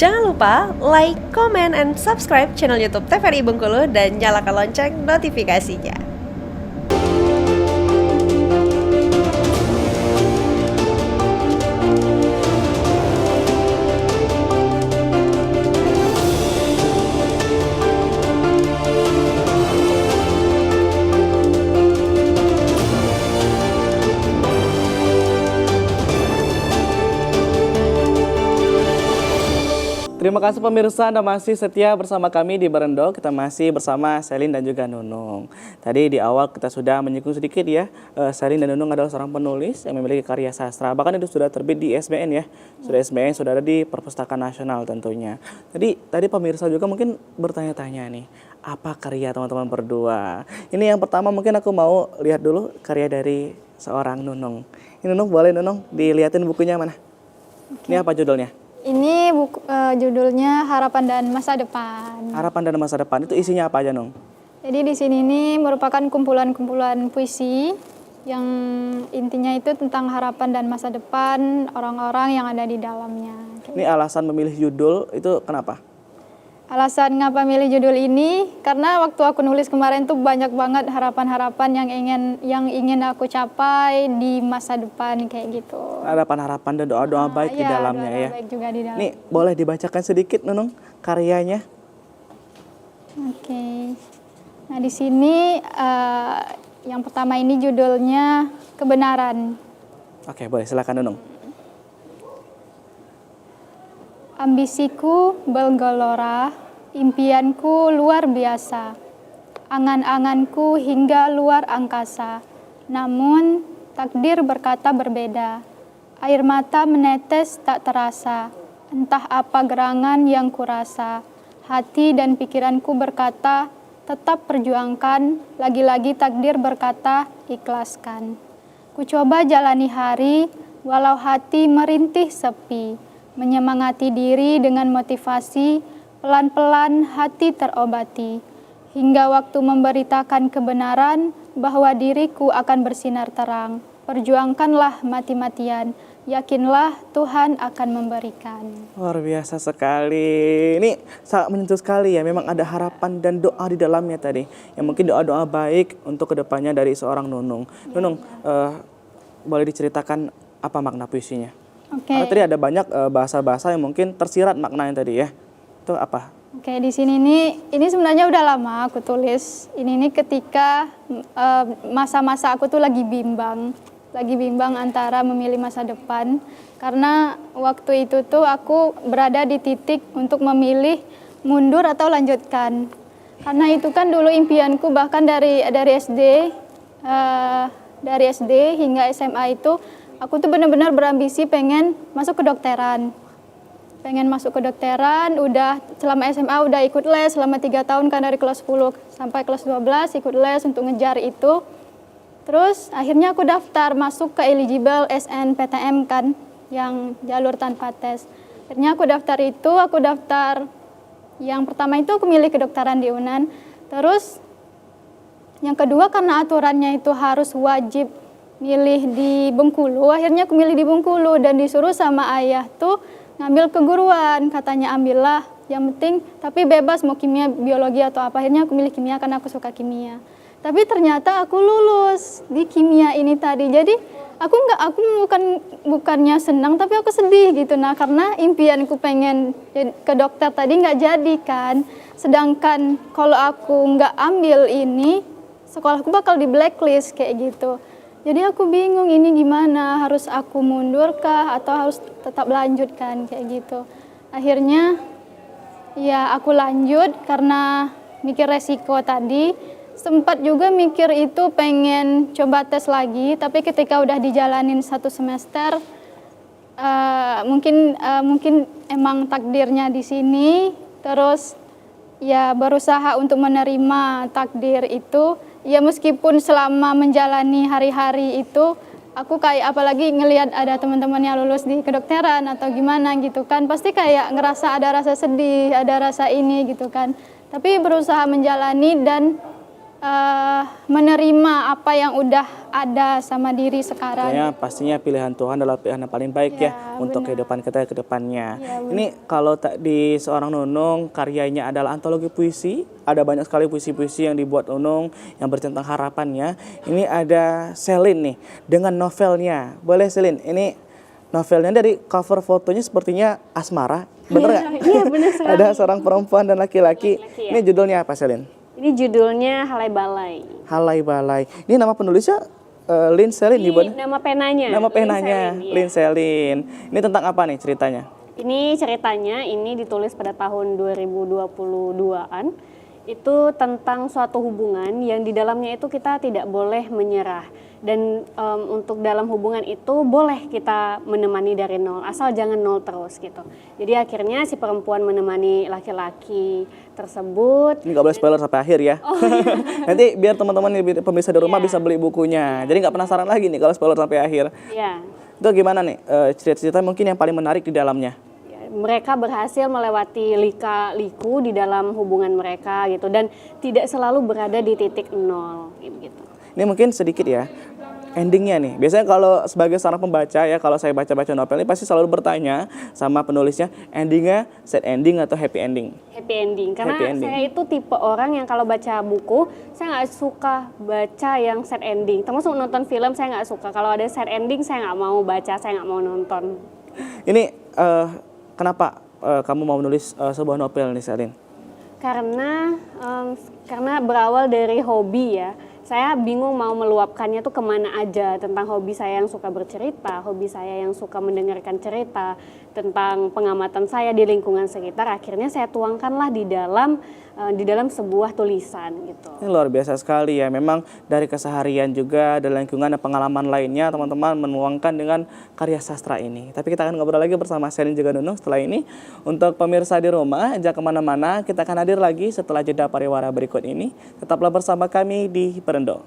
Jangan lupa like, comment, and subscribe channel YouTube TVRI Bengkulu dan nyalakan lonceng notifikasinya. Terima kasih pemirsa, Anda masih setia bersama kami di Berendo. Kita masih bersama Selin dan juga Nunung. Tadi di awal kita sudah menyinggung sedikit ya, Selin dan Nunung adalah seorang penulis yang memiliki karya sastra. Bahkan itu sudah terbit di SBN ya, sudah SBN, sudah ada di Perpustakaan Nasional tentunya. Tadi pemirsa juga mungkin bertanya-tanya nih, apa karya teman-teman berdua? Ini yang pertama mungkin aku mau lihat dulu karya dari seorang Nunung. Ini Nunung, boleh Nunung dilihatin bukunya mana? Ini apa judulnya? Ini buku, judulnya Harapan dan Masa Depan. Harapan dan Masa Depan, itu isinya apa aja, Nung? Jadi di sini ini merupakan kumpulan-kumpulan puisi yang intinya itu tentang harapan dan masa depan orang-orang yang ada di dalamnya. Ini alasan memilih judul itu kenapa? Alasan ngapa milih judul ini karena waktu aku nulis kemarin tuh banyak banget harapan-harapan yang ingin aku capai di masa depan kayak gitu. Harapan-harapan dan doa-doa baik di dalamnya doa ya. Baik juga di dalam. Nih boleh dibacakan sedikit Nunung karyanya? Oke. Nah di sini yang pertama ini judulnya Kebenaran. Oke, boleh silakan Nunung. Ambisiku bergelora, impianku luar biasa, angan-anganku hingga luar angkasa. Namun takdir berkata berbeda, air mata menetes tak terasa, entah apa gerangan yang kurasa. Hati dan pikiranku berkata, tetap perjuangkan, lagi-lagi takdir berkata, ikhlaskan. Ku coba jalani hari, walau hati merintih sepi. Menyemangati diri dengan motivasi, pelan-pelan hati terobati. Hingga waktu memberitakan kebenaran bahwa diriku akan bersinar terang. Perjuangkanlah mati-matian, yakinlah Tuhan akan memberikan. Luar biasa sekali. Ini sangat menyentuh sekali ya, memang ada harapan dan doa di dalamnya tadi. Yang mungkin doa-doa baik untuk kedepannya dari seorang Nunung. Nunung, boleh diceritakan apa makna puisinya? Karena tadi ada banyak bahasa-bahasa yang mungkin tersirat maknanya tadi ya. Itu apa? Oke, di sini ini sebenarnya udah lama aku tulis. Ini ketika masa-masa aku tuh lagi bimbang antara memilih masa depan. Karena waktu itu tuh aku berada di titik untuk memilih mundur atau lanjutkan. Karena itu kan dulu impianku bahkan dari SD hingga SMA itu aku tuh benar-benar berambisi pengen masuk kedokteran. Udah selama SMA udah ikut les selama 3 tahun kan dari kelas 10 sampai kelas 12 ikut les untuk ngejar itu. Terus akhirnya aku daftar masuk ke eligible SNPTM kan yang jalur tanpa tes. Akhirnya aku daftar yang pertama itu aku milih kedokteran di UNAN. Terus yang kedua karena aturannya itu harus wajib milih di Bengkulu, akhirnya aku milih di Bengkulu dan disuruh sama ayah tuh ngambil keguruan, katanya ambillah yang penting tapi bebas mau kimia, biologi atau apa. Akhirnya aku milih kimia karena aku suka kimia. Tapi ternyata aku lulus di kimia ini tadi. Jadi aku bukannya senang tapi aku sedih gitu. Nah, karena impianku pengen ke dokter tadi nggak jadi kan. Sedangkan kalau aku nggak ambil ini, sekolahku bakal di blacklist kayak gitu. Jadi aku bingung ini gimana, harus aku mundurkah atau harus tetap lanjutkan kayak gitu. Akhirnya ya aku lanjut karena mikir resiko tadi. Sempat juga mikir itu pengen coba tes lagi, tapi ketika udah dijalanin 1 semester, mungkin emang takdirnya di sini. Terus ya berusaha untuk menerima takdir itu. Ya meskipun selama menjalani hari-hari itu aku kayak apalagi ngelihat ada teman-teman yang lulus di kedokteran atau gimana gitu kan, pasti kayak ngerasa ada rasa sedih, ada rasa ini gitu kan. Tapi berusaha menjalani dan menerima apa yang udah ada sama diri sekarang. Pokoknya pastinya pilihan Tuhan adalah pilihan yang paling baik ya, untuk kehidupan kita ke depannya. Ini kalau di seorang Nunung, karyanya adalah antologi puisi. Ada banyak sekali puisi-puisi yang dibuat Nunung yang bertentang harapannya. Ini ada Selin nih dengan novelnya. Boleh Selin, ini novelnya dari cover fotonya sepertinya asmara. Bener nggak? Iya, bener sekali. Ada seorang perempuan dan laki-laki. Laki-laki, ya. Ini judulnya apa Selin? Ini judulnya Halai Balai. Halai Balai. Ini nama penulisnya Lin Selin Ini Buan? nama penanya. Nama penanya Lin Selin, Lin iya. Selin. Ini tentang apa nih ceritanya? Ini ceritanya ini ditulis pada tahun 2022-an. Itu tentang suatu hubungan yang di dalamnya itu kita tidak boleh menyerah. Dan untuk dalam hubungan itu boleh kita menemani dari nol, asal jangan nol terus gitu. Jadi akhirnya si perempuan menemani laki-laki tersebut. Ini nggak boleh spoiler sampai akhir ya. Nanti biar teman-teman pemirsa di rumah Iya. bisa beli bukunya. Jadi nggak penasaran lagi nih kalau spoiler sampai akhir. Ya, Itu gimana nih cerita-cerita mungkin yang paling menarik di dalamnya? mereka berhasil melewati lika-liku di dalam hubungan mereka gitu dan tidak selalu berada di titik nol gitu. Ini mungkin sedikit ya endingnya nih. Biasanya kalau sebagai seorang pembaca ya, kalau saya baca-baca novel ini pasti selalu bertanya sama penulisnya, endingnya sad ending atau happy ending? Happy ending, karena Happy ending. saya itu tipe orang yang kalau baca buku saya nggak suka baca yang sad ending. Termasuk nonton film saya nggak suka. Kalau ada sad ending saya nggak mau baca, saya nggak mau nonton. Ini kenapa kamu mau menulis sebuah novel nih Selin? Karena berawal dari hobi ya. Saya bingung mau meluapkannya tuh kemana aja, tentang hobi saya yang suka bercerita, hobi saya yang suka mendengarkan cerita, tentang pengamatan saya di lingkungan sekitar. Akhirnya saya tuangkanlah di dalam sebuah tulisan gitu. Ini luar biasa sekali ya. Memang dari keseharian juga, dari lingkungan dan pengalaman lainnya teman-teman menuangkan dengan karya sastra ini. Tapi kita akan ngobrol lagi bersama Selin juga Nunung setelah ini. Untuk pemirsa di rumah, jangan kemana-mana. Kita akan hadir lagi setelah jeda pariwara berikut ini. Tetaplah bersama kami di Berendo.